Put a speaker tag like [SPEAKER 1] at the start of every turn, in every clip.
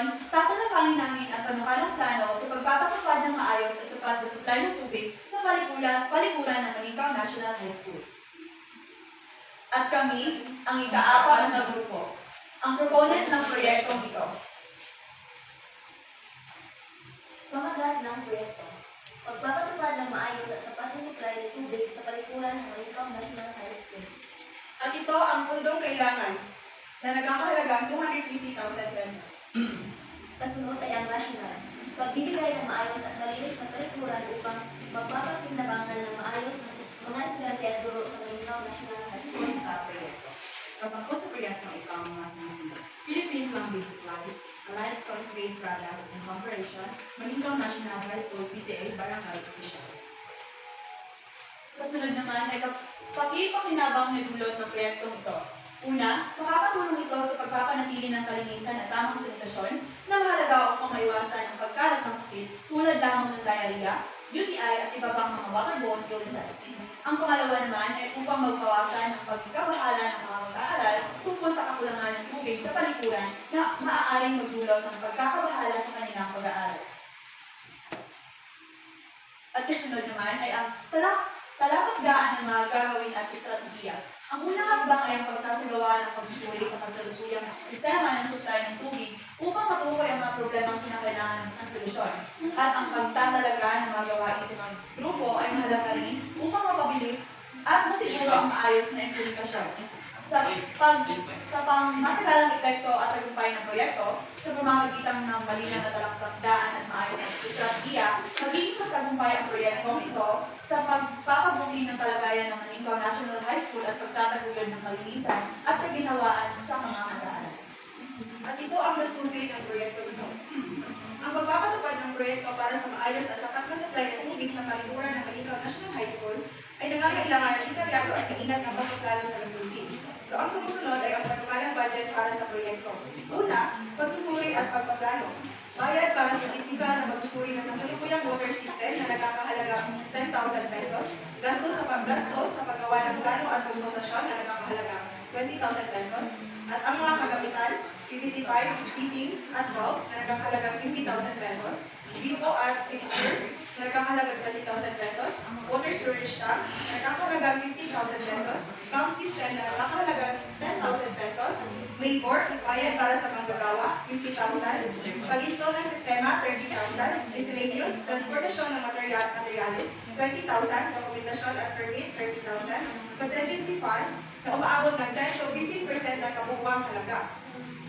[SPEAKER 1] solusyon, tatalakayin namin ang panukalang plano sa pagpapatupad ng maayos at sapat na supply ng tubig sa palikuran ng Maningkaw National High School. At kami, ang ika-apat na grupo, ang proponent ng proyektong ito.
[SPEAKER 2] Pamagat ng proyekto. Pagpapatupad ng maayos at sapat na supply ng tubig sa palikuran ng Maningkaw National High School.
[SPEAKER 3] At ito ang pundong kailangan na nagkakahalagang 250,000 pesos.
[SPEAKER 2] Kasunod ay ang rasyonal. Pagbibigay ng maayos at malinis na palikuran upang magpapakinabangan ng maayos ng mga estudyante at guro sa Maningkaw National High School.
[SPEAKER 4] Sa proyekto. Kasangkot sa proyektong ito ang mga sinusunod. Philippine Plumbing Supplies, Allied Concrete Products Incorporation, Maningkaw National High School, PTA, Barangay Officials.
[SPEAKER 1] Kasunod naman ay pakipakinabang na dulot ng proyektong ito. Una, makakatulong ito sa pagpapanatili ng kalinisan at tamang sanitasyon na mahalaga upang maiwasan ang pagkalat ng sakit tulad lamang ng diarrhea, UTI at iba pang mga waterborne illnesses. Ang pangalawa naman ay upang magbawasan ang pagkakabahala ng mga mag-aaral tungkol sa kakulangan ng tubig sa palikuran na maaaring magdulot ng pagkakabahala sa kanilang pag-aaral. At kasunod naman ay ang talakatdaan ng mga gagawin at estratehiya. Ang unang hakbang ay ang pagsasagawa ng pagsusuri sa kasalukuyang sistema ng supply ng tubig upang matukoy ang mga problemang kinakailangan ng solusyon. At ang pagtatalaga ng mga gawain sa mga grupo ay mahalaga rin upang mapabilis at masiguro ang maayos na implementasyon. Sa pangmatagalang epekto at tagumpay ng proyekto, sa pamamagitan ng malinaw na talaktakdaan at maayos na estratehiya, magiging matagumpay ang proyektong ito sa pagpapabuti ng kalagayan ng Maningkaw National High School at pagtataguyod ng kalinisan at kaginhawaan sa mga mag-aaral.
[SPEAKER 3] At ito ang gastusin ng proyekto ito. Ang pagpapatupad ng proyekto para sa maayos at sapat na supply ng tubig sa palikuran ng Maningkaw National High School ay nangangailangan ng detalyado at maingat na pagpaplano sa gastusin. So ang sumusunod ay ang panukalang budget para sa proyekto. Una, pagsusuri at pagpaplano. Bayad para sa teknika ng pagsusuri ng kasalukuyang water system na nagkakahalaga 10,000 pesos. Gastos sa paggawa ng plano at konsultasyon na nagkakahalaga 20,000 pesos. At ang mga kagamitan, PVC pipes, fittings, at valves na nagkakahalaga 50,000 pesos. Gripo at fixtures na nagkakahalaga 20,000 pesos. Water storage tank na nagkakahalaga 50,000 pesos. Pump system na nagkakahalaga 10,000 pesos. Labor, bayad para sa manggagawa, 50,000. Pag-install ng sistema, 30,000. Miscellaneous, transportasyon ng materyales, 20,000. Dokumentasyon at permit, 30,000. Contingency fund, na umaabot ng 10 to 15% ng kabuuang halaga.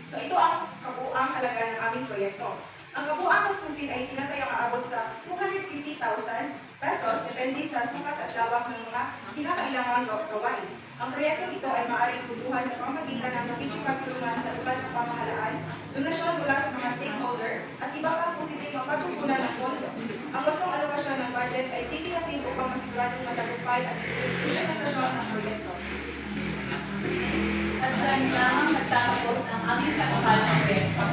[SPEAKER 3] So ito ang kabuuang halaga ng aming proyekto. Ang kabuuang gastusin ay tinatayang aabot sa 250,000 pesos depende sa sukat at lawak ng mga kinakailangan gawain. Ang proyektong ito ay maaaring tutuhan sa pamamagitan ng pakikipagtulungan sa lokal ng pamahalaan, donasyon mula sa mga stakeholder, at iba pang positibong pagkukunan ng pondo. Ang wastong alokasyon ng budget ay titiyakin upang masiguradong matagumpay at implementasyon ng proyekto.
[SPEAKER 1] At dyan lamang nagtatapos ang aming panukalang proyekto.